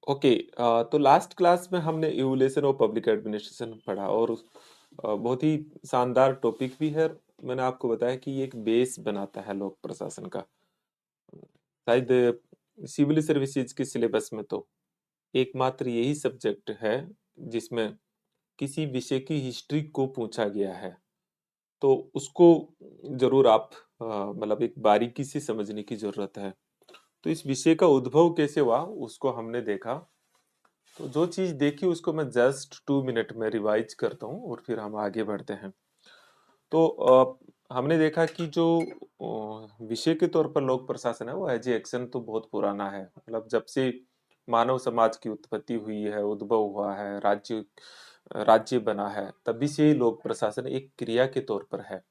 Okay. तो last class में हमने इवोल्यूशन ऑफ पब्लिक एडमिनिस्ट्रेशन पढ़ा और बहुत ही शानदार टॉपिक भी है। मैंने आपको बताया कि ये एक बेस बनाता है लोक प्रशासन का। शायद सिविल सर्विसेज के सिलेबस में तो एकमात्र यही सब्जेक्ट है जिसमें किसी विषय की हिस्ट्री को पूछा गया है। तो उसको जरूर आप मतलब एक बारीकी से समझने की जरूरत है। तो इस विषय का उद्भव कैसे हुआ उसको हमने देखा। तो जो चीज देखी उसको मैं जस्ट 2 मिनट में रिवाइज करता हूँ और फिर हम आगे बढ़ते हैं। तो हमने देखा कि जो विषय के तौर पर लोक प्रशासन है वो एज ए एक्शन तो बहुत पुराना है। मतलब जब से मानव समाज की उत्पत्ति हुई है, उद्भव हुआ है, राज्य राज्य बना है, तभी से ही लोक प्रशासन एक क्रिया के तौर पर है।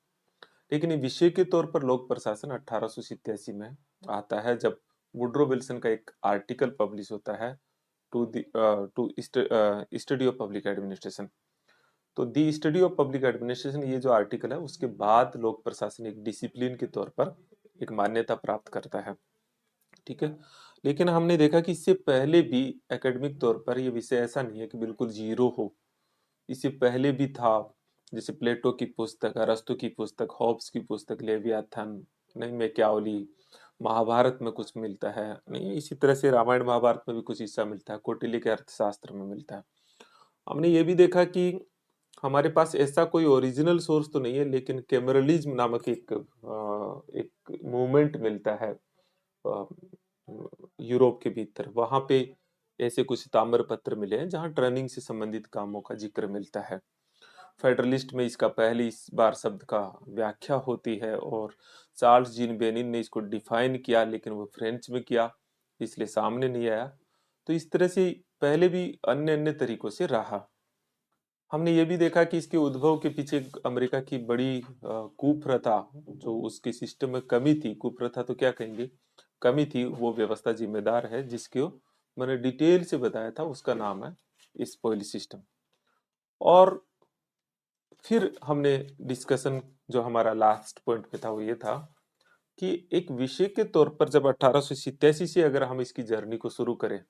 लेकिन ये विषय के तौर पर लोक प्रशासन 1887 में आता है, जब वुड्रो विल्सन का एक आर्टिकल पब्लिश होता है to study of public administration. तो the study of public administration ये जो आर्टिकल है उसके बाद लोक प्रशासन एक डिसिप्लिन के तौर पर एक मान्यता प्राप्त करता है। ठीक है। लेकिन हमने देखा कि इससे पहले भी एकेडमिक तौर पर ये विषय ऐसा नहीं है कि बिल्कुल जीरो हो। इससे पहले भी था। जैसे प्लेटो की पुस्तक, अरस्तु की पुस्तक, हॉब्स की पुस्तक लेवियाथन, नहीं मैकियावली, महाभारत में कुछ मिलता है, नहीं इसी तरह से रामायण महाभारत में भी कुछ हिस्सा मिलता है, कौटिल्य के अर्थशास्त्र में मिलता है। हमने ये भी देखा कि हमारे पास ऐसा कोई ओरिजिनल सोर्स तो नहीं है, लेकिन कैमरलिज्म नामक एक मूवमेंट मिलता है अ, यूरोप के भीतर। वहां पे ऐसे कुछ ताम्र पत्र मिले हैं जहां ट्रेनिंग से संबंधित कामों का जिक्र मिलता है। फेडरलिस्ट में इसका पहली बार शब्द का व्याख्या होती है और चार्ल्स जीन बेनिन ने इसको डिफाइन किया, लेकिन वो फ्रेंच में किया इसलिए सामने नहीं आया। तो इस तरह से पहले भी अन्य अन्य तरीकों से रहा। हमने ये भी देखा कि इसके उद्भव के पीछे अमेरिका की बड़ी कुप्रथा, जो उसके सिस्टम में कमी थी, कुप्रथा तो क्या कहेंगे, कमी थी, वो व्यवस्था जिम्मेदार है, जिसको मैंने डिटेल से बताया था, उसका नाम है स्पॉइल सिस्टम। और फिर हमने डिस्कशन, जो हमारा लास्ट पॉइंट पे था वो ये था कि एक विषय के तौर पर जब 1887 से अगर हम इसकी जर्नी को शुरू करें,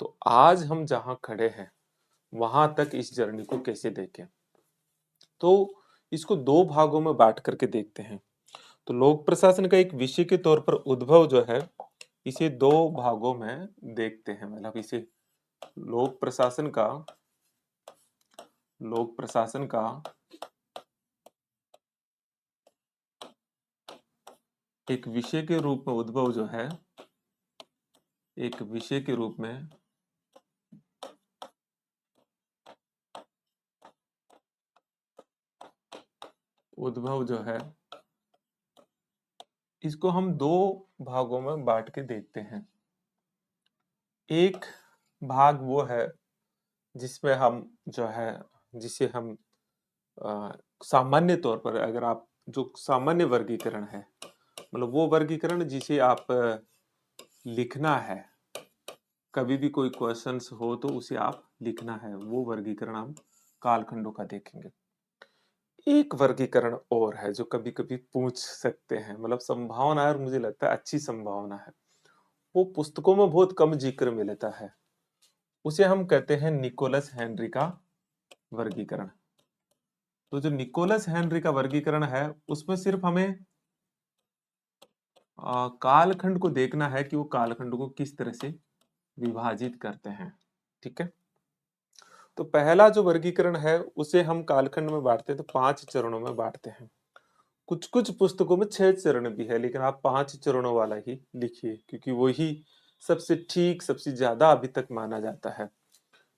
तो आज हम जहां खड़े हैं वहां तक इस जर्नी को कैसे देखें। तो इसको दो भागों में बांट करके देखते हैं। तो लोक प्रशासन का एक विषय के तौर पर उद्भव जो है, इसे दो भागों में देखते हैं। मतलब इसे लोक प्रशासन का लोक प्रशासन का एक विषय के रूप में उद्भव जो है, एक विषय के रूप में उद्भव जो है, इसको हम दो भागों में बांट के देखते हैं। एक भाग वो है जिसमें हम जो है, जिसे हम सामान्य तौर पर, अगर आप जो सामान्य वर्गीकरण है, मतलब वो वर्गीकरण जिसे आप लिखना है, कभी भी कोई क्वेश्चंस हो तो उसे आप लिखना है, वो वर्गीकरण हम कालखंडों का देखेंगे। एक वर्गीकरण और है जो कभी कभी पूछ सकते हैं, मतलब संभावना है और मुझे लगता है अच्छी संभावना है, वो पुस्तकों में बहुत कम जिक्र मिलता है। उसे हम कहते हैं निकोलस हेनरी का वर्गीकरण। तो जो निकोलस हेनरी का वर्गीकरण है उसमें सिर्फ हमें कालखंड को देखना है कि वो कालखंड को किस तरह से विभाजित करते हैं। ठीक है। तो पहला जो वर्गीकरण है उसे हम कालखंड में बांटते हैं, तो 5 चरणों में बांटते हैं। कुछ कुछ पुस्तकों में 6 चरण भी है, लेकिन आप 5 चरणों वाला ही लिखिए, क्योंकि वही सबसे ठीक, सबसे ज्यादा अभी तक माना जाता है।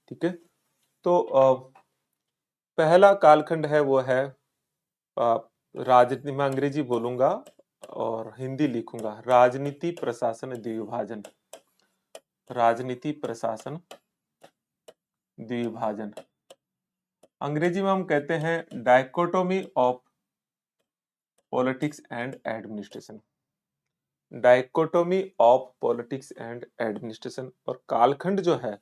ठीक है। तो पहला कालखंड है वो है राजनीति में, अंग्रेजी बोलूंगा और हिंदी लिखूंगा, राजनीति प्रशासन द्विभाजन। राजनीति प्रशासन द्विभाजन, अंग्रेजी में हम कहते हैं dichotomy of politics and administration. Dichotomy of politics and administration. और कालखंड जो है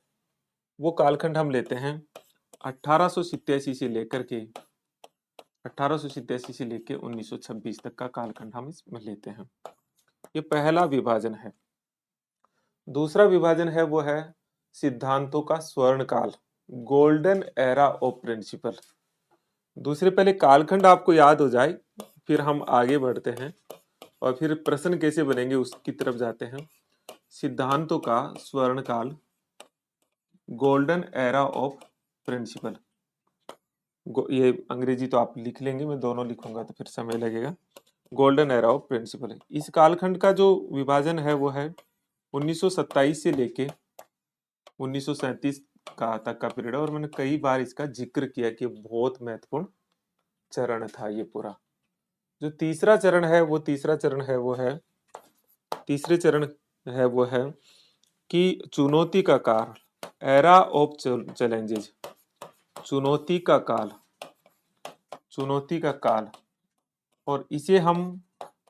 वो कालखंड हम लेते हैं 1887 से लेकर के 1887 से लेकर 1926 तक का कालखंड हम इसमें लेते हैं। ये पहला विभाजन है। दूसरा विभाजन है वो है सिद्धांतों का स्वर्ण काल, गोल्डन एरा ऑफ प्रिंसिपल। दूसरे पहले कालखंड आपको याद हो जाए, फिर हम आगे बढ़ते हैं और फिर प्रश्न कैसे बनेंगे उसकी तरफ जाते हैं। सिद्धांतों का स्वर्ण काल, गोल्डन एरा ऑफ प्रिंसिपल। ये अंग्रेजी तो आप लिख लेंगे, मैं दोनों लिखूंगा तो फिर समय लगेगा। गोल्डन एरा ऑफ प्रिंसिपल, इस कालखंड का जो विभाजन है वो है 1927 से लेके 1937 का तक का पीरियड है। और मैंने कई बार इसका जिक्र किया कि बहुत महत्वपूर्ण चरण था ये पूरा। जो तीसरा चरण है वो तीसरे चरण है वो है कि चुनौती का काल, एरा ऑफ चैलेंजेस, चुनौती का काल, चुनौती का काल। और इसे हम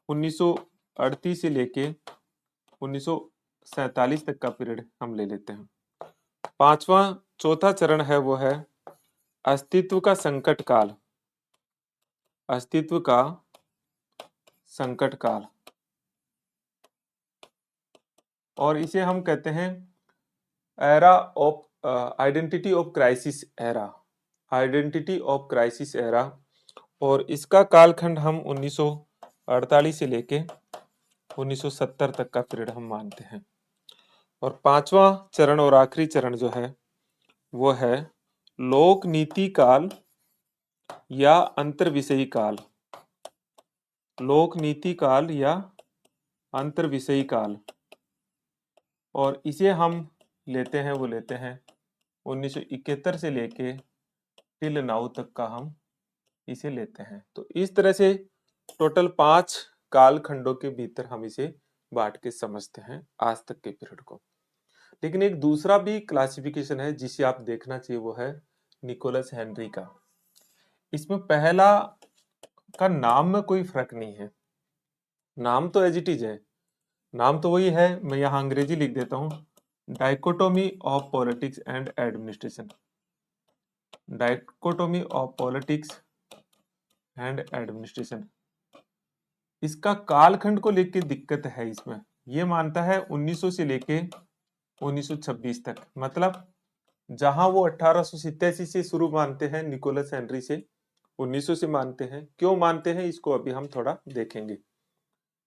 1938 से लेके 1947 तक का पीरियड हम ले लेते हैं। चौथा चरण है वो है अस्तित्व का संकट काल, अस्तित्व का संकट काल। और इसे हम कहते हैं era of identity of crisis era, identity of crisis era. और इसका कालखंड हम 1948 से लेके 1970 तक का पीरियड हम मानते हैं। और पांचवा चरण और आखिरी चरण जो है वो है लोक नीति काल या अंतर्विषयी काल, लोक नीति काल या अंतर्विषयी काल। और इसे हम लेते हैं 1971 से लेके टिल नाउ तक का हम इसे लेते हैं। तो इस तरह से टोटल 5 कालखंडों के भीतर हम इसे बांट के समझते हैं आज तक के पीरियड को। लेकिन एक दूसरा भी क्लासिफिकेशन है जिसे आप देखना चाहिए, वो है निकोलस हेनरी का। इसमें पहला का नाम में कोई फर्क नहीं है, नाम तो एज इट इज है, नाम तो वही है। मैं यहाँ अंग्रेजी लिख देता हूँ, dichotomy of politics and administration, dichotomy of politics and administration. इसका कालखंड को लेके दिक्कत है इसमें, ये मानता है 1900 से लेके 1926 तक, मतलब जहां वो 1887 से शुरू मानते हैं निकोलस हेनरी से 1900 से मानते हैं। क्यों मानते हैं इसको अभी हम थोड़ा देखेंगे।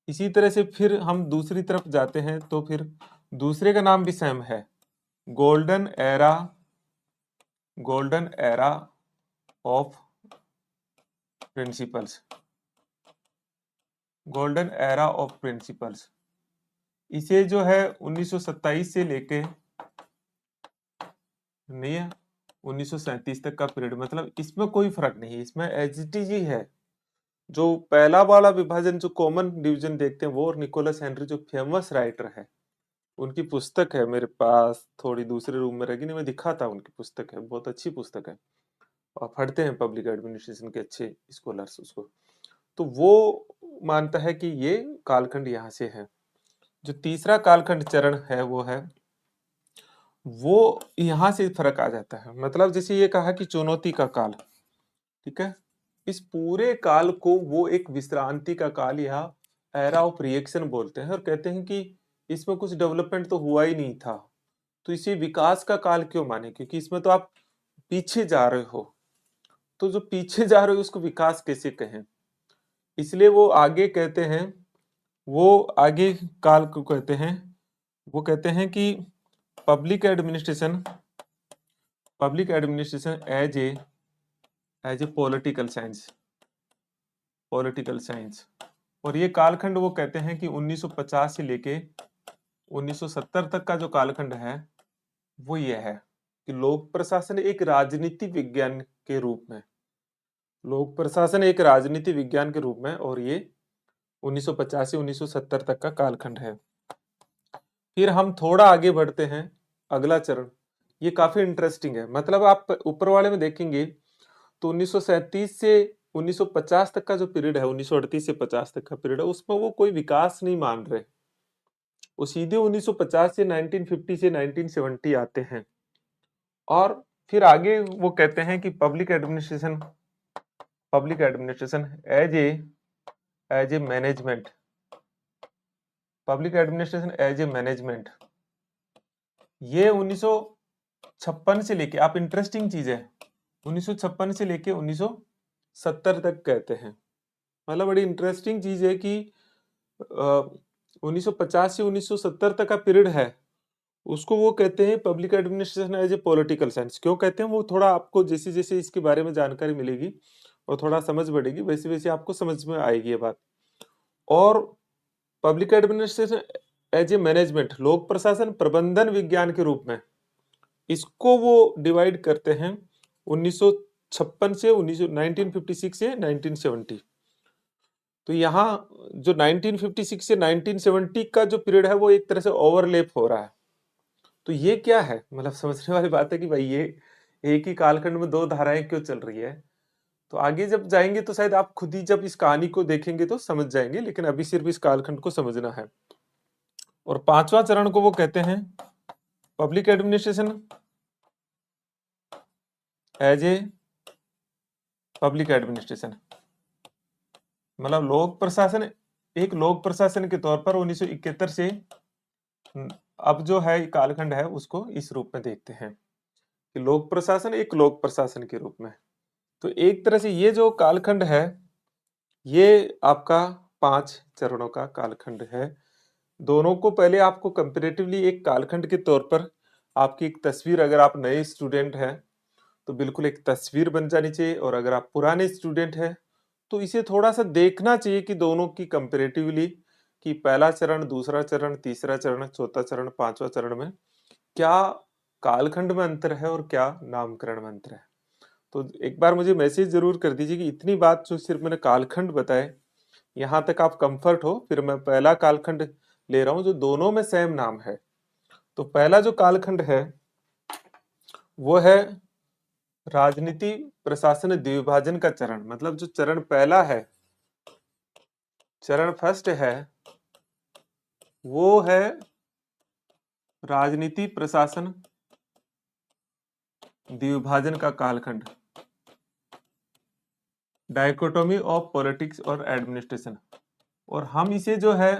इसी तरह से फिर हम दूसरी तरफ जाते हैं तो फिर दूसरे का नाम भी सेम है, golden era, golden era of principles, golden era of principles. इसे जो है 1927 से लेके नहीं है 1937 तक का पीरियड, मतलब इसमें कोई फर्क नहीं है, इसमें एज इट इज ही है। जो पहला वाला विभाजन जो कॉमन डिवीजन देखते हैं वो, और निकोलस हेनरी जो फेमस राइटर है, उनकी पुस्तक है मेरे पास, थोड़ी दूसरे रूम में रखी नहीं, मैं दिखा था, उनकी पुस्तक है, बहुत अच्छी पुस्तक है और पढ़ते हैं पब्लिक एडमिनिस्ट्रेशन के अच्छे स्कॉलर्स उसको। तो वो मानता है कि ये कालखंड यहाँ से है। जो तीसरा कालखंड चरण है वो यहाँ से फर्क आ जाता है। मतलब जैसे ये कहा कि चुनौती का काल, ठीक है, इस पूरे काल को वो एक विश्रांति का काल या एरा ऑफ रिएक्शन बोलते हैं और कहते हैं कि इसमें कुछ डेवलपमेंट तो हुआ ही नहीं था, तो इसे विकास का काल क्यों माने, क्योंकि इसमें तो आप पीछे जा रहे हो, तो जो पीछे जा रहे हो उसको विकास कैसे कहें। इसलिए वो आगे कहते हैं, वो आगे काल को कहते हैं, वो कहते हैं कि public administration, public administration as a political science, political science. और ये कालखंड वो कहते हैं कि 1950 से लेके 1970 तक का जो कालखंड है वो ये है कि लोक प्रशासन एक राजनीति विज्ञान के रूप में, लोक प्रशासन एक राजनीति विज्ञान के रूप में, और ये 1950 से 1970 तक का कालखंड है। फिर हम थोड़ा आगे बढ़ते हैं, अगला चरण ये काफी इंटरेस्टिंग है। मतलब आप ऊपर वाले में देखेंगे तो 1937 से 1950 तक का जो पीरियड है, 1938 से 50 तक का पीरियड है, उसमें वो कोई विकास नहीं मान रहे, वो सीधे 1950 से 1950 से 1970 आते हैं। और फिर आगे वो कहते हैं कि public administration, public administration as a management, public administration as a management, ये 1956 से लेके, आप इंटरेस्टिंग चीज है, 1956 से लेके 1970 तक कहते हैं। मतलब बड़ी इंटरेस्टिंग चीज है कि 1950 से 1970 तक का पीरियड है, उसको वो कहते हैं public administration as a political science. क्यों कहते हैं, वो थोड़ा आपको जैसे जैसे इसके बारे में जानकारी मिलेगी और थोड़ा समझ बढ़ेगी, वैसे वैसे आपको समझ में आएगी ये बात। और public administration as a management, लोक प्रशासन प्रबंधन विज्ञान के रूप में इसको वो डिवाइड करते हैं 1956 से 1956 से 1970। तो यहाँ जो 1956 से 1970 का जो पीरियड है वो एक तरह से ओवरलैप हो रहा है। तो ये क्या है, मतलब समझने वाली बात है कि भाई ये एक ही कालखंड में दो धाराएं क्यों चल रही है। तो आगे जब जाएंगे तो शायद आप खुद ही जब इस कहानी को देखेंगे तो समझ जाएंगे, लेकिन अभी सिर्फ इस कालखंड को समझना है। और पांचवा चरण को वो कहते हैं public administration as a public administration, मतलब लोक प्रशासन, एक लोक प्रशासन के तौर पर 1971 से अब जो है कालखंड है उसको इस रूप में देखते हैं कि लोक प्रशासन एक लोक प्रशासन के रूप में। तो एक तरह से ये जो कालखंड है ये आपका 5 चरणों का कालखंड है। दोनों को पहले आपको कंपैरेटिवली एक कालखंड के तौर पर आपकी एक तस्वीर, अगर आप नए स्टूडेंट हैं तो बिल्कुल एक तस्वीर बन जानी चाहिए, और अगर आप पुराने स्टूडेंट हैं तो इसे थोड़ा सा देखना चाहिए कि दोनों की कंपैरेटिवली कि पहला चरण, दूसरा चरण, तीसरा चरण, चौथा चरण, पांचवा चरण में क्या कालखंड में अंतर है और क्या नामकरण में अंतर है। तो एक बार मुझे मैसेज जरूर कर दीजिए कि इतनी बात जो सिर्फ मैंने कालखंड बताए यहाँ तक आप कंफर्ट हो। फिर मैं पहला कालखंड ले रहा हूं जो दोनों में सेम नाम है। तो पहला जो कालखंड है वो है राजनीति प्रशासन द्विभाजन का चरण। मतलब जो चरण पहला है, चरण फर्स्ट है, वो है राजनीति प्रशासन द्विभाजन का कालखंड, डायकोटोमी ऑफ पॉलिटिक्स और एडमिनिस्ट्रेशन। और हम इसे जो है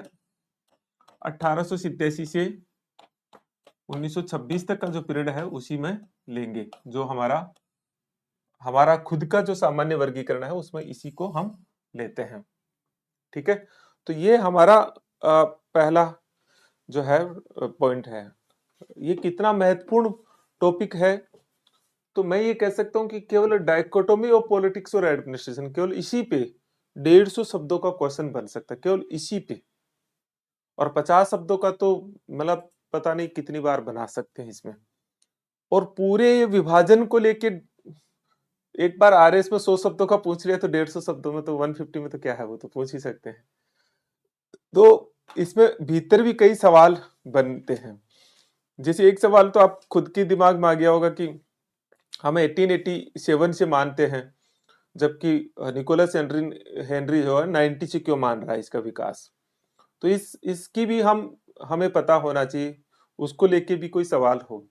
1887 से 1926 तक का जो पीरियड है उसी में लेंगे, जो हमारा हमारा खुद का जो सामान्य वर्गीकरण है उसमें इसी को हम लेते हैं। ठीक है, तो ये हमारा पहला जो है पॉइंट है। ये कितना महत्वपूर्ण टॉपिक है, तो मैं ये कह सकता हूं कि केवल डायकोटोमी ऑफ पॉलिटिक्स और एडमिनिस्ट्रेशन, केवल इसी पे 150 शब्दों का क्वेश्चन बन सकता है, केवल इसी पे। और 50 शब्दों का तो मतलब पता नहीं कितनी बार बना सकते हैं इसमें। और पूरे विभाजन को लेके एक बार आरएस में 100 शब्दों का पूछ लिया तो 150 शब्दों में तो 150 में तो क्या है, वो तो पूछ ही सकते हैं। तो इसमें भीतर भी कई सवाल बनते हैं। जैसे एक सवाल तो आप खुद के दिमाग में आ गया होगा कि हम 1887 से मानते हैं, जबकि निकोलस हेनरी हेनरी जो है 90 से क्यों मान रहा है इसका विकास। तो इसकी भी हमें पता होना चाहिए, उसको लेके भी कोई सवाल हो।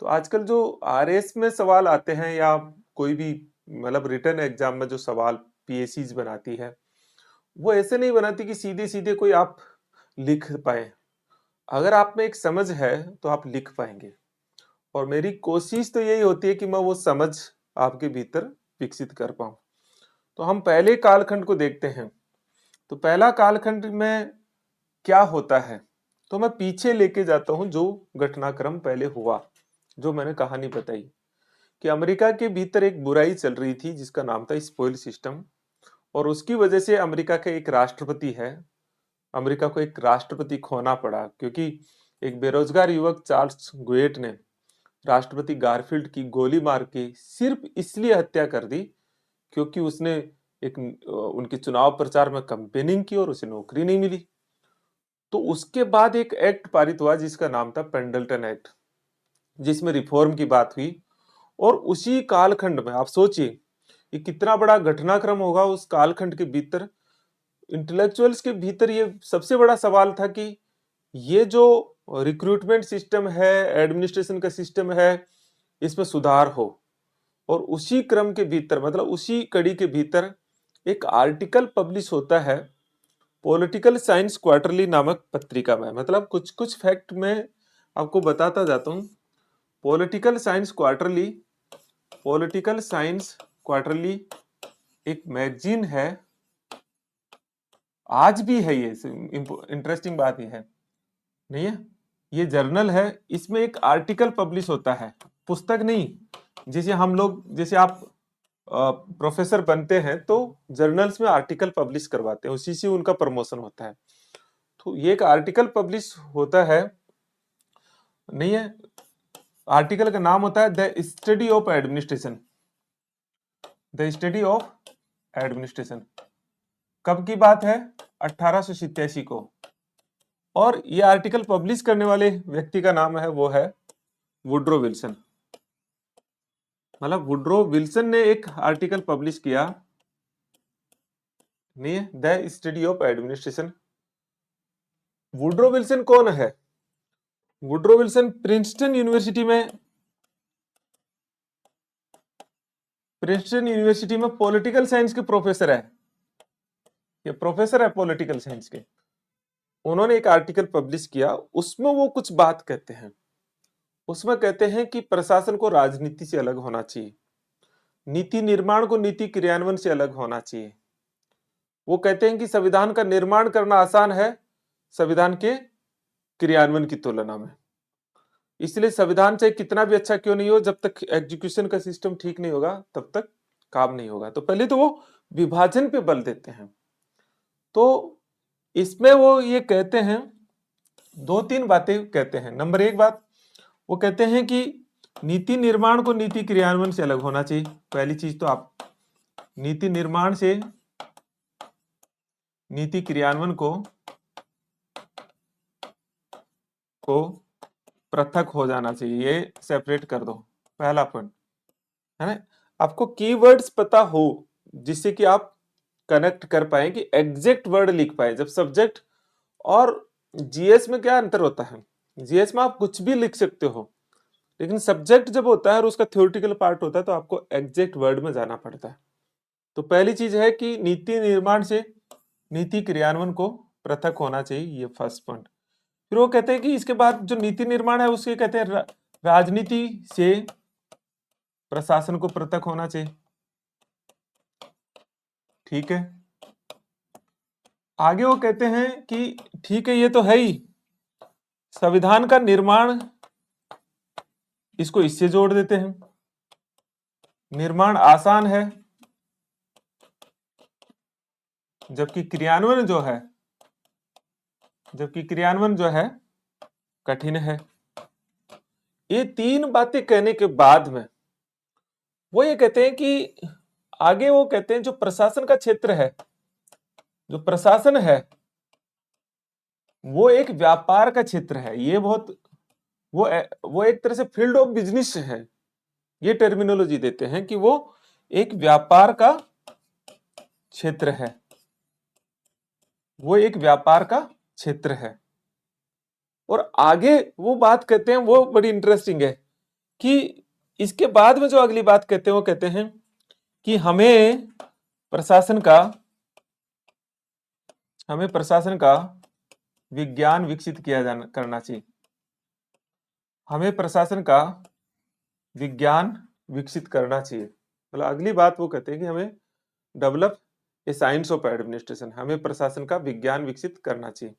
तो आजकल जो आरएस में सवाल आते हैं या कोई भी मतलब रिटर्न एग्जाम में जो सवाल पीएससीज बनाती है, वो ऐसे नहीं बनाती कि सीधे सीधे कोई आप लिख पाए। अगर आप में एक समझ है तो आप लिख पाएंगे, और मेरी कोशिश तो यही होती है कि मैं वो समझ आपके भीतर विकसित कर पाऊं। तो हम पहले कालखंड को देखते हैं। तो पहला कालखंड में क्या होता है, तो मैं पीछे लेके जाता हूं जो घटनाक्रम पहले हुआ, जो मैंने कहानी बताई कि अमेरिका के भीतर एक बुराई चल रही थी जिसका नाम था स्पॉइल सिस्टम। और उसकी वजह से अमेरिका का एक राष्ट्रपति है, अमेरिका को एक राष्ट्रपति खोना पड़ा, क्योंकि एक बेरोजगार युवक चार्ल्स गुएट ने राष्ट्रपति गारफील्ड की गोली मार के सिर्फ इसलिए हत्या कर दी क्योंकि उसने एक उनके चुनाव प्रचार में कैंपेनिंग की और उसे नौकरी नहीं मिली। तो उसके बाद एक एक्ट पारित हुआ जिसका नाम था पेंडल्टन एक्ट, जिसमें रिफॉर्म की बात हुई। और उसी कालखंड में आप सोचिए ये कितना बड़ा घटनाक्रम होगा उस कालखंड के भीतर। इंटेलेक्चुअल्स के भीतर ये सबसे बड़ा सवाल था कि ये जो रिक्रूटमेंट सिस्टम है, एडमिनिस्ट्रेशन का सिस्टम है, इसमें सुधार हो। और उसी क्रम के भीतर, मतलब उसी कड़ी के भीतर एक आर्टिकल पब्लिश होता है पॉलिटिकल साइंस क्वार्टरली नामक पत्रिका में। मतलब कुछ कुछ फैक्ट में आपको बताता जाता हूँ। Political science quarterly, political science quarterly एक मैगजीन है, आज भी है। ये इंटरेस्टिंग बात ये है, नहीं है, ये जर्नल है, इसमें एक आर्टिकल पब्लिश होता है, पुस्तक नहीं। जैसे हम लोग, जैसे आप प्रोफेसर बनते हैं तो जर्नल्स में आर्टिकल पब्लिश करवाते हैं, उसी से उनका प्रमोशन होता है। तो ये एक आर्टिकल पब्लिश होता है, नहीं है, आर्टिकल का नाम होता है the study of administration, the study of administration. कब की बात है? 1887 को। और ये आर्टिकल पब्लिश करने वाले व्यक्ति का नाम है, वो है वुड्रो विल्सन। मतलब वुड्रो विल्सन ने एक आर्टिकल पब्लिश किया, नहीं है, the study of administration. Woodrow Wilson कौन है? वुड्रो विल्सन प्रिंसटन यूनिवर्सिटी में, प्रिंसटन यूनिवर्सिटी में पॉलिटिकल साइंस के प्रोफेसर है, ये प्रोफेसर है पॉलिटिकल साइंस के। उन्होंने एक आर्टिकल पब्लिश किया, उसमें वो कुछ बात कहते हैं। उसमें कहते हैं कि प्रशासन को राजनीति से अलग होना चाहिए, नीति निर्माण को नीति क्रियान्वयन से अलग होना चाहिए। वो कहते हैं कि संविधान का निर्माण करना आसान है संविधान के क्रियान्वयन की तुलना में, इसलिए संविधान चाहे कितना भी अच्छा क्यों नहीं हो, जब तक एग्जीक्यूशन का सिस्टम ठीक नहीं होगा तब तक काम नहीं होगा। तो पहले तो वो विभाजन पे बल देते हैं। तो इसमें वो ये कहते हैं, दो तीन बातें कहते हैं। नंबर एक बात, वो कहते हैं कि नीति निर्माण को नीति क्रियान्वयन से अलग होना चाहिए। पहली चीज तो आप नीति निर्माण से नीति क्रियान्वयन को पृथक हो जाना चाहिए, ये सेपरेट कर दो, पहला पॉइंट है ना। आपको कीवर्ड्स पता हो जिससे कि आप कनेक्ट कर पाए, कि एग्जैक्ट वर्ड लिख पाए। जब सब्जेक्ट और जीएस में क्या अंतर होता है? जीएस में आप कुछ भी लिख सकते हो, लेकिन सब्जेक्ट जब होता है और उसका थ्योरेटिकल पार्ट होता है तो आपको एग्जैक्ट वर्ड में जाना पड़ता है। तो पहली चीज है कि नीति निर्माण से नीति क्रियान्वयन को पृथक होना चाहिए, ये फर्स्ट पॉइंट। फिर वो कहते हैं कि इसके बाद जो नीति निर्माण है उसके कहते हैं राजनीति से प्रशासन को पृथक होना चाहिए, ठीक है। आगे वो कहते हैं कि ठीक है, ये तो है ही, संविधान का निर्माण, इसको इससे जोड़ देते हैं, निर्माण आसान है जबकि क्रियान्वयन जो है कठिन है। ये तीन बातें कहने के बाद में वो ये कहते हैं कि आगे वो कहते हैं जो प्रशासन का क्षेत्र है, जो प्रशासन है वो एक व्यापार का क्षेत्र है। ये बहुत वो एक तरह से फील्ड ऑफ बिजनेस है, ये टर्मिनोलॉजी देते हैं कि वो एक व्यापार का क्षेत्र है, वो एक व्यापार का क्षेत्र है। और आगे वो बात कहते हैं, वो बड़ी इंटरेस्टिंग है कि इसके बाद में जो अगली बात कहते हैं वो कहते हैं कि हमें प्रशासन का विज्ञान विकसित करना चाहिए, हमें प्रशासन का विज्ञान विकसित करना चाहिए। मतलब अगली बात वो कहते हैं कि हमें develop a science of administration, हमें प्रशासन का विज्ञान विकसित करना चाहिए।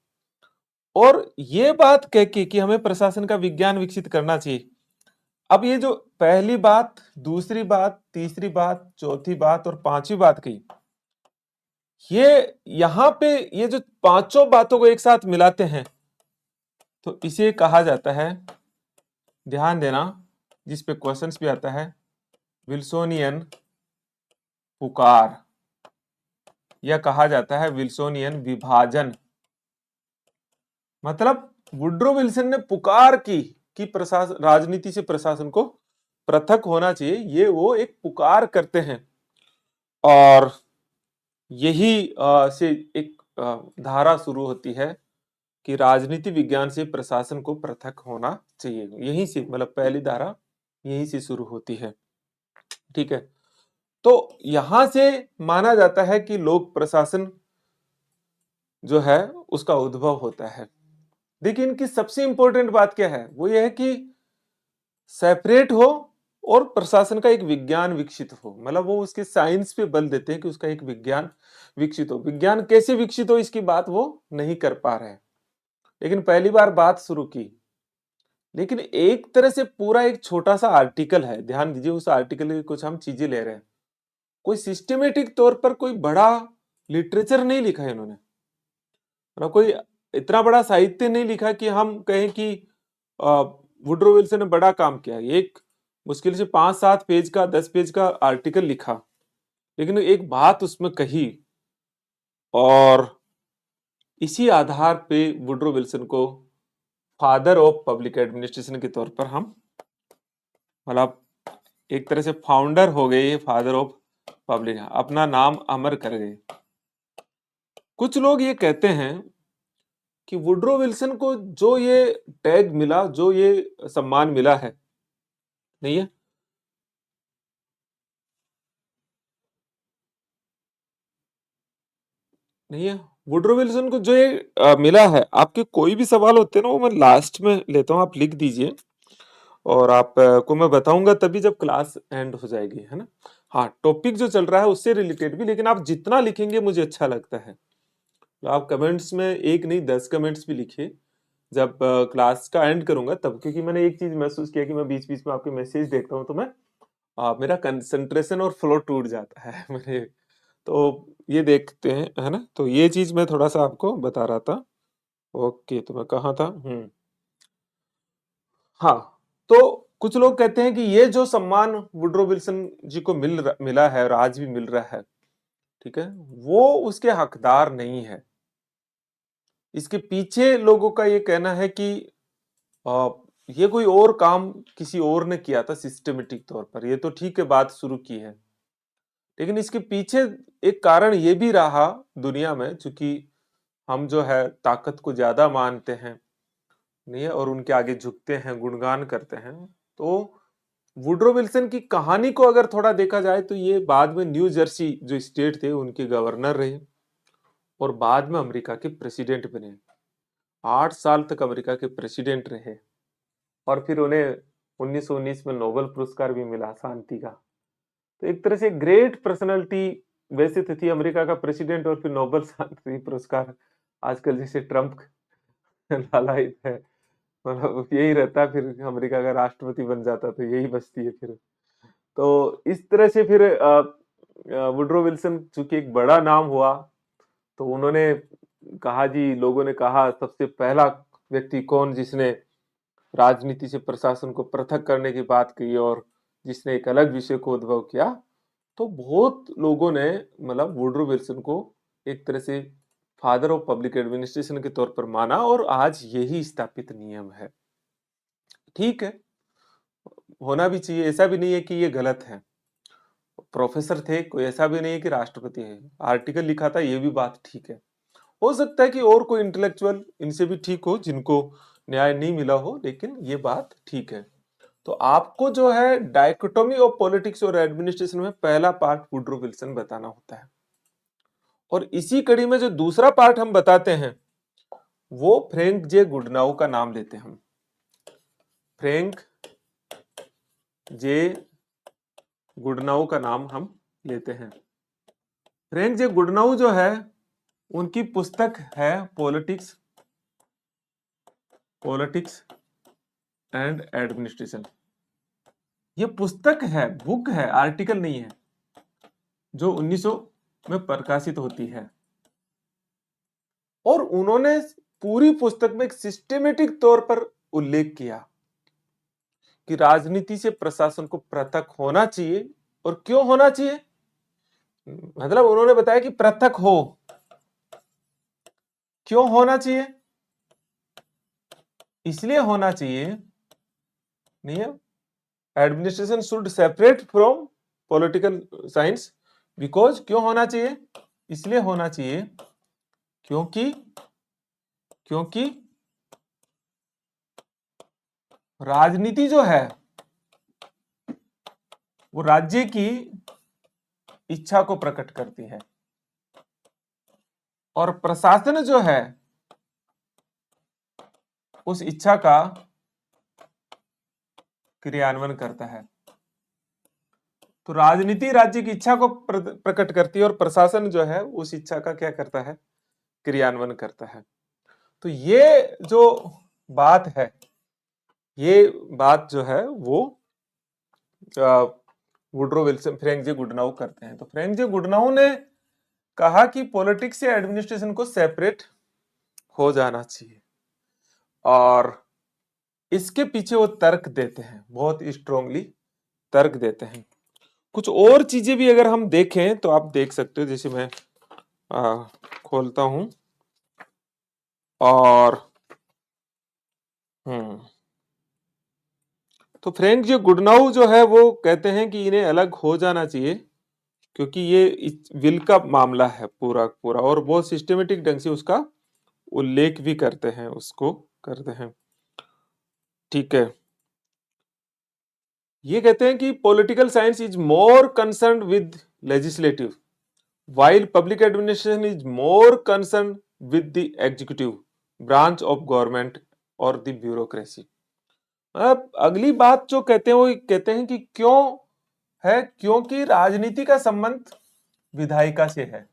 और ये बात कह के कि हमें प्रशासन का विज्ञान विकसित करना चाहिए, अब ये जो पहली बात, दूसरी बात, तीसरी बात, चौथी बात और पांचवी बात कही, ये यहां पे ये जो पांचों बातों को एक साथ मिलाते हैं तो इसे कहा जाता है, ध्यान देना, जिस पे क्वेश्चंस भी आता है, विल्सोनियन पुकार, यह कहा जाता है विल्सोनियन विभाजन। मतलब वुड्रो विल्सन ने पुकार की कि प्रशासन, राजनीति से प्रशासन को पृथक होना चाहिए, ये वो एक पुकार करते हैं। और यही से एक धारा शुरू होती है कि राजनीति विज्ञान से प्रशासन को पृथक होना चाहिए। यहीं से, मतलब पहली धारा यहीं से शुरू होती है, ठीक है। तो यहां से माना जाता है कि लोक प्रशासन जो है उसका उद्भव होता है। देखिए इनकी सबसे इंपॉर्टेंट बात क्या है, वो ये है कि सेपरेट हो और प्रशासन का एक विज्ञान विकसित हो। मतलब वो उसके साइंस पे बल देते हैं कि उसका एक विज्ञान विकसित हो। विज्ञान कैसे विकसित हो इसकी बात वो नहीं कर पा रहे हैं, लेकिन पहली बार बात शुरू की। लेकिन एक तरह से पूरा एक छोटा सा आर्टिकल है, ध्यान दीजिए, उस आर्टिकल की कुछ हम चीजें ले रहे हैं। कोई सिस्टमेटिक तौर पर कोई बड़ा लिटरेचर नहीं लिखा है इन्होंने, मतलब कोई इतना बड़ा साहित्य नहीं लिखा कि हम कहें कि वुडरो विल्सन ने बड़ा काम किया। एक मुश्किल से 5-7 पेज का 10 पेज का आर्टिकल लिखा, लेकिन एक बात उसमें कही और इसी आधार पे वुडरो विल्सन को फादर ऑफ पब्लिक एडमिनिस्ट्रेशन के तौर पर हम, मतलब एक तरह से फाउंडर हो गए, फादर ऑफ पब्लिक, अपना नाम अमर कर गए। कुछ लोग ये कहते हैं कि वुडरो विल्सन को जो ये टैग मिला, जो ये सम्मान मिला है, नहीं है, नहीं है, वुडरो विल्सन को जो ये मिला है, आपके कोई भी सवाल होते हैं ना वो मैं लास्ट में लेता हूँ, आप लिख दीजिए और आप को मैं बताऊंगा तभी जब क्लास एंड हो जाएगी, है ना। हाँ, टॉपिक जो चल रहा है उससे रिलेटेड भी, लेकिन आप जितना लिखेंगे मुझे अच्छा लगता है। तो आप कमेंट्स में एक नहीं 10 कमेंट्स भी लिखिए जब क्लास का एंड करूंगा तब, क्योंकि मैंने एक चीज महसूस किया कि मैं बीच बीच में आपके मैसेज देखता हूँ तो मैं मेरा कंसंट्रेशन और फ्लो टूट जाता है मेरे। तो ये देखते हैं, है ना, तो ये चीज मैं थोड़ा सा आपको बता रहा था। ओके, तो मैं कहाँ था? हाँ, तो कुछ लोग कहते हैं कि ये जो सम्मान वुडरो विल्सन जी को मिला है और आज भी मिल रहा है, ठीक है, वो उसके हकदार नहीं है। इसके पीछे लोगों का ये कहना है कि आ, ये कोई और काम किसी और ने किया था सिस्टमेटिक तौर पर, ये तो ठीक है बात शुरू की है, लेकिन इसके पीछे एक कारण ये भी रहा दुनिया में, चूंकि हम जो है ताकत को ज्यादा मानते हैं, नहीं है, और उनके आगे झुकते हैं, गुणगान करते हैं। तो वुडरो विल्सन की कहानी को अगर थोड़ा देखा जाए तो ये बाद में न्यू जर्सी जो स्टेट थे उनके गवर्नर रहे और बाद में अमेरिका के प्रेसिडेंट बने। 8 साल तक अमेरिका के प्रेसिडेंट रहे और फिर उन्हें 1919 में नोबेल पुरस्कार भी मिला शांति का। तो एक तरह से ग्रेट पर्सनालिटी वैसे तो थी अमेरिका का प्रेसिडेंट, और फिर नोबेल शांति पुरस्कार, आजकल जैसे ट्रम्प लालायित है, मतलब यही रहता, फिर अमेरिका का राष्ट्रपति बन जाता तो यही बचती है फिर। तो इस तरह से फिर वुडरो विल्सन चूंकि एक बड़ा नाम हुआ, तो उन्होंने कहा जी, लोगों ने कहा सबसे पहला व्यक्ति कौन जिसने राजनीति से प्रशासन को पृथक करने की बात की और जिसने एक अलग विषय को उद्भव किया। तो बहुत लोगों ने मतलब वुडरो विल्सन को एक तरह से फादर ऑफ पब्लिक एडमिनिस्ट्रेशन के तौर पर माना और आज यही स्थापित नियम है। ठीक है, होना भी चाहिए, ऐसा भी नहीं है कि ये गलत है। प्रोफेसर थे, कोई ऐसा भी नहीं है कि राष्ट्रपति है, आर्टिकल लिखा था, ये भी बात ठीक है। हो सकता है कि और कोई इंटेलेक्चुअल इनसे भी ठीक हो जिनको न्याय नहीं मिला हो, लेकिन ये बात ठीक है। तो आपको जो है डायकोटोमी ऑफ पॉलिटिक्स और एडमिनिस्ट्रेशन में पहला पार्ट वुडरो विल्सन बताना होता है, और इसी कड़ी में जो दूसरा पार्ट हम बताते हैं वो फ्रैंक जे गुडनाउ का नाम लेते हैं हम। फ्रैंक जे गुडनाउ का नाम हम लेते हैं। फ्रैंक जे गुडनाउ जो है, उनकी पुस्तक है पॉलिटिक्स, पॉलिटिक्स एंड एडमिनिस्ट्रेशन। ये पुस्तक है, बुक है, आर्टिकल नहीं है, जो 1900 में प्रकाशित होती है। और उन्होंने पूरी पुस्तक में एक सिस्टेमेटिक तौर पर उल्लेख किया कि राजनीति से प्रशासन को पृथक होना चाहिए। और क्यों होना चाहिए, मतलब उन्होंने बताया कि पृथक हो, क्यों होना चाहिए, इसलिए होना चाहिए, नहीं है, administration should separate from political science. Because क्यों होना चाहिए, इसलिए होना चाहिए क्योंकि क्योंकि राजनीति जो है वो राज्य की इच्छा को प्रकट करती है, और प्रशासन जो है उस इच्छा का क्रियान्वयन करता है। तो राजनीति राज्य की इच्छा को प्रकट करती है और प्रशासन जो है उस इच्छा का क्या करता है, क्रियान्वयन करता है। तो ये जो बात है, ये बात जो है वो वुड्रो विल्सन, फ्रैंक जे गुडनाउ करते हैं। तो फ्रैंक जे गुडनाउ ने कहा कि पॉलिटिक्स या एडमिनिस्ट्रेशन को सेपरेट हो जाना चाहिए, और इसके पीछे वो तर्क देते हैं, बहुत स्ट्रोंगली तर्क देते हैं। कुछ और चीजें भी अगर हम देखें तो आप देख सकते हो, जैसे मैं खोलता हूं और तो फ्रैंक जे गुडनाउ जो है वो कहते हैं कि इन्हें अलग हो जाना चाहिए, क्योंकि ये विल का मामला है पूरा पूरा, और बहुत सिस्टमेटिक ढंग से उसका उल्लेख भी करते हैं, उसको करते हैं। ठीक है, ये कहते हैं कि political science is more concern with legislative, while public administration is more concerned with the executive branch of government or the bureaucracy। अब अगली बात जो कहते हैं वो कहते हैं कि क्यों है, क्योंकि राजनीति का संबंध विधायिका से है,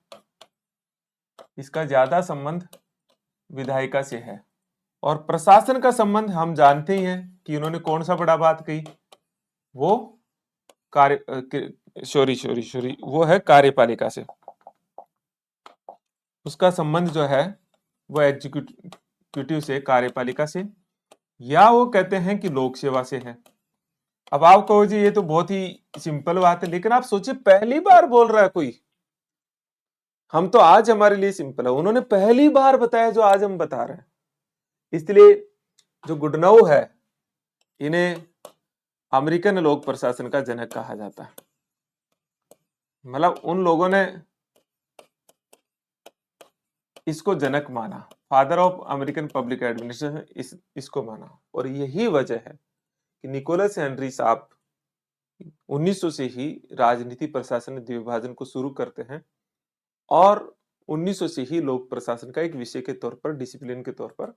इसका ज्यादा संबंध विधायिका से है, और प्रशासन का संबंध हम जानते ही हैं कि उन्होंने कौन सा बड़ा बात कही, वो सॉरी वो है कार्यपालिका से, उसका संबंध जो है वो एग्जीक्यूटिव से, कार्यपालिका से, या वो कहते हैं कि लोक सेवा से है। अब आप कहो जी ये तो बहुत ही सिंपल बात है, लेकिन आप सोचिए पहली बार बोल रहा है कोई, हम तो आज हमारे लिए सिंपल है, उन्होंने पहली बार बताया जो आज हम बता रहे हैं। इसलिए जो गुडनाउ है, इन्हें अमेरिकन लोक प्रशासन का जनक कहा जाता है। मतलब उन लोगों ने इसको जनक माना, father of American public administration, इसको माना। और यही वजह है कि निकोलस हेनरी साहब 1900 से ही राजनीति प्रशासन द्विभाजन को शुरू करते हैं, और 1900 से ही लोक प्रशासन का एक विषय के तौर पर, डिसिप्लिन के तौर पर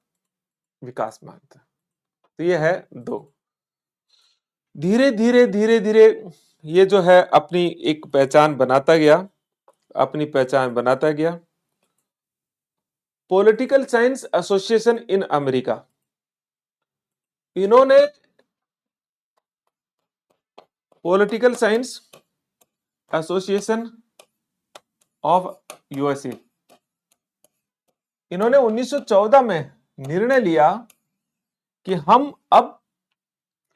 विकास मानते हैं। तो ये है दो। धीरे धीरे धीरे धीरे ये जो है अपनी एक पहचान बनाता गया, अपनी पहचान बनाता गया। Political science association in America, इन्होंने political science association of USA, इन्होंने 1914 में निर्णय लिया कि हम अब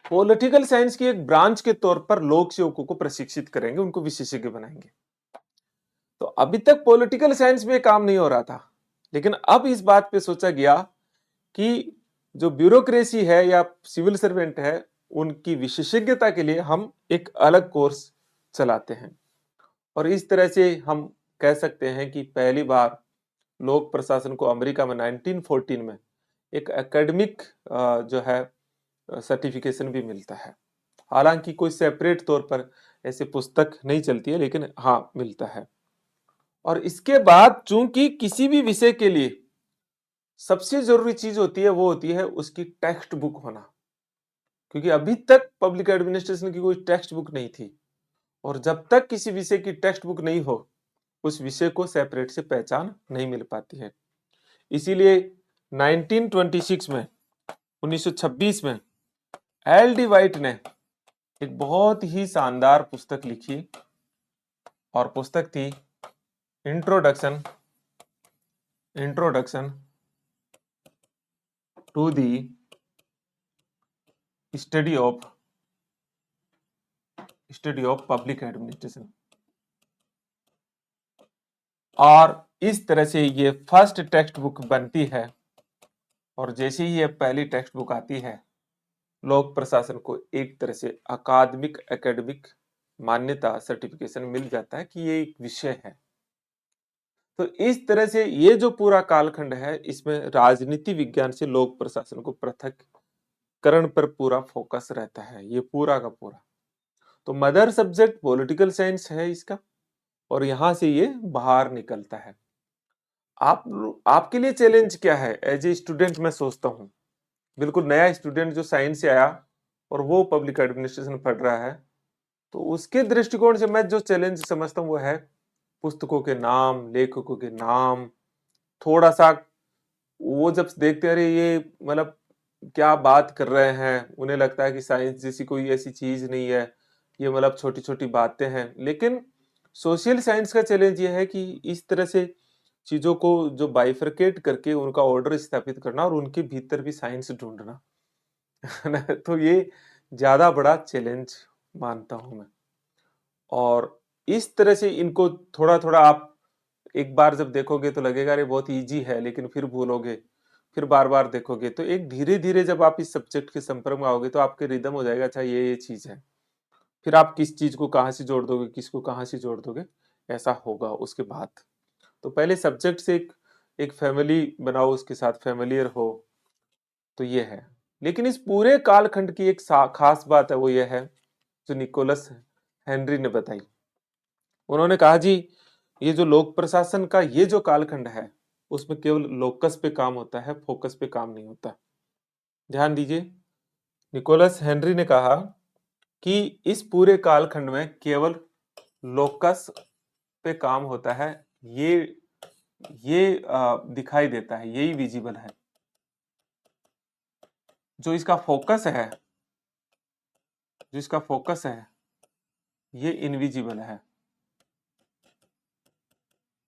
पॉलिटिकल साइंस की एक ब्रांच के तौर पर लोक सेवकों को प्रशिक्षित करेंगे, उनको विशेषज्ञ बनाएंगे। तो अभी तक पॉलिटिकल साइंस में काम नहीं हो रहा था, लेकिन अब इस बात पे सोचा गया कि जो ब्यूरोक्रेसी है या सिविल सर्वेंट है, उनकी विशेषज्ञता के लिए हम एक अलग कोर्स चलाते हैं। और इस तरह से हम कह सकते हैं कि पहली बार लोक प्रशासन को अमेरिका में 1914 में एक एकेडमिक जो है सर्टिफिकेशन भी मिलता है। हालांकि कोई सेपरेट तौर पर ऐसे पुस्तक नहीं चलती है, लेकिन हाँ मिलता है। और इसके बाद चूंकि किसी भी विषय के लिए सबसे जरूरी चीज होती है, वो होती है उसकी टेक्स्ट बुक होना, क्योंकि अभी तक पब्लिक एडमिनिस्ट्रेशन की कोई टेक्स्ट बुक नहीं थी, और जब तक किसी विषय की टेक्स्ट बुक नहीं हो, उस विषय को सेपरेट से पहचान नहीं मिल पाती है। इसीलिए 1926 में 1926 में एल डी वाइट ने एक बहुत ही शानदार पुस्तक लिखी, और पुस्तक थी introduction to the study of public administration. और इस तरह से ये फर्स्ट टेक्स्ट बुक बनती है, और जैसे ही ये पहली टेक्स्ट बुक आती है, लोक प्रशासन को एक तरह से अकादमिक एकेडमिक मान्यता सर्टिफिकेशन मिल जाता है कि ये एक विषय है। तो इस तरह से ये जो पूरा कालखंड है, इसमें राजनीति विज्ञान से लोक प्रशासन को पृथक्करण पर पूरा फोकस रहता है, ये पूरा का पूरा। तो मदर सब्जेक्ट पॉलिटिकल साइंस है इसका, और यहां से ये बाहर निकलता है। आपके लिए चैलेंज क्या है एज ए स्टूडेंट? मैं सोचता हूं बिल्कुल नया स्टूडेंट जो साइंस से आया और वो पब्लिक एडमिनिस्ट्रेशन पढ़ रहा है, तो उसके दृष्टिकोण से मैं जो चैलेंज समझता हूँ वो है पुस्तकों के नाम, लेखकों के नाम, थोड़ा-सा वो जब देखते हैं अरे ये मतलब क्या बात कर रहे हैं, उन्हें लगता है कि साइंस जैसी कोई ऐसी चीज़ नहीं है, ये मतलब छोटी-छोटी बातें हैं। लेकिन सोशल साइंस का चैलेंज ये है कि इस तरह से चीज़ों को जो बाइफरकेट करके उनका ऑर्डर स्थापित करना और उनके भीतर भी साइंस ढूँढना, है ना? तो ये ज़्यादा बड़ा चैलेंज मानता हूँ मैं। और इस तरह से इनको थोड़ा-थोड़ा आप एक बार जब देखोगे तो लगेगा अरे बहुत ईज़ी है, लेकिन फिर भूलोगे, फिर बार-बार देखोगे, तो एक धीरे-धीरे जब आप इस सब्जेक्ट के संपर्क में आओगे तो आपके रिदम हो जाएगा अच्छा ये चीज़ है। फिर आप किस चीज़ को कहाँ से जोड़ दोगे, किसको कहाँ से जोड़ दोगे, ऐसा होगा उसके बाद। तो पहले सब्जेक्ट से एक एक फैमिली बनाओ, उसके साथ फ़ैमिलियर हो, तो ये है। लेकिन इस पूरे कालखंड की एक सा खास बात है वो ये है, जो निकोलस हेनरी ने बताई। उन्होंने कहा जी, ये जो लोक प्रशासन का ये जो कालखंड है, उसमें केवल लोकस पे काम होता है, फोकस पे काम नहीं होता। ध्यान दीजिए, निकोलस हेनरी ने कहा कि इस पूरे कालखंड में केवल लोकस पे काम होता है। ये दिखाई देता है, यही विजिबल है। जो इसका फोकस है, जो इसका फोकस है, ये इनविजिबल है।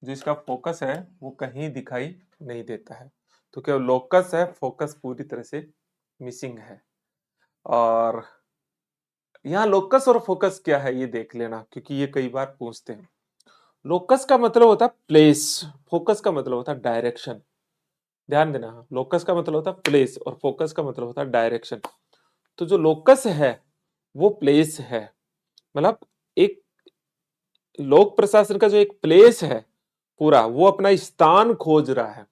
जो इसका फोकस है, वो कहीं दिखाई नहीं देता है। तो केवल लोकस है, फोकस पूरी तरह से मिसिंग है। और यहाँ लोकस और फोकस क्या है ये देख लेना, क्योंकि ये कई बार पूछते हैं। लोकस का मतलब होता है प्लेस, फोकस का मतलब होता है डायरेक्शन। ध्यान देना, लोकस का मतलब होता है प्लेस और फोकस का मतलब होता है डायरेक्शन। तो जो लोकस है वो प्लेस है, मतलब एक लोक प्रशासन का जो एक प्लेस है पूरा, वो अपना स्थान खोज रहा है,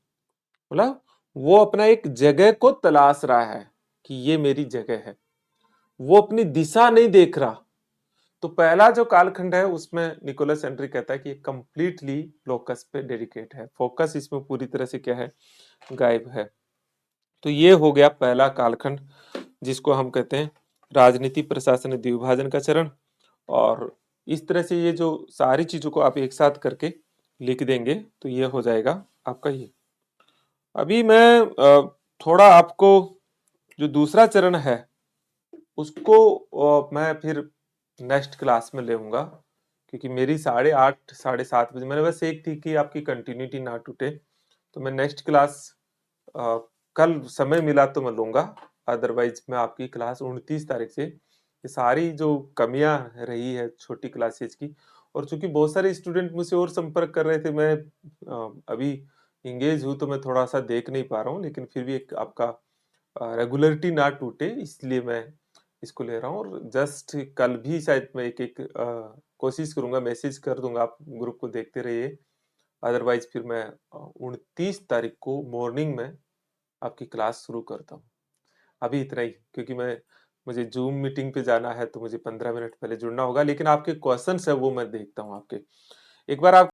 मतलब वो अपना एक जगह को तलाश रहा है कि ये मेरी जगह है। वो अपनी दिशा नहीं देख रहा। तो पहला जो कालखंड है उसमें निकोलस हेनरी कहता है कि ये कंप्लीटली लोकस पे डेडिकेट है, फोकस इसमें पूरी तरह से क्या है, गायब है। तो ये हो गया पहला कालखंड, जिसको हम कहते हैं राजनीति प्रशासन द्विभाजन का चरण। और इस तरह से ये जो सारी चीजों को आप एक साथ करके लिख देंगे तो ये हो जाएगा आपका ये। अभी मैं थोड़ा आपको जो दूसरा चरण है उसको मैं फिर नेक्स्ट क्लास में लेऊंगा, क्योंकि मेरी 8:30 7:30 बजे मैंने बस एक थी कि आपकी कंटिन्यूटी ना टूटे। तो मैं नेक्स्ट क्लास अ, कल समय मिला तो मैं लूंगा, अदरवाइज मैं आपकी क्लास 29 तारीख से ये सारी जो कमियां रही है छोटी क्लासेज की। और चूंकि बहुत सारे स्टूडेंट मुझसे और संपर्क कर रहे थे, मैं अभी इंगेज हूँ तो मैं थोड़ा सा देख नहीं पा रहा हूँ, लेकिन फिर भी एक आपका रेगुलरिटी ना टूटे इसलिए मैं इसको ले रहा हूँ। और जस्ट कल भी शायद मैं एक एक कोशिश करूंगा, मैसेज कर दूंगा, आप ग्रुप को देखते रहिए। अदरवाइज फिर मैं 29 तारीख को मॉर्निंग में आपकी क्लास शुरू करता हूँ। अभी इतना ही, क्योंकि मैं मुझे जूम मीटिंग पे जाना है तो मुझे 15 मिनट पहले जुड़ना होगा, लेकिन आपके क्वेश्चंस है वो मैं देखता हूँ आपके। एक बार आप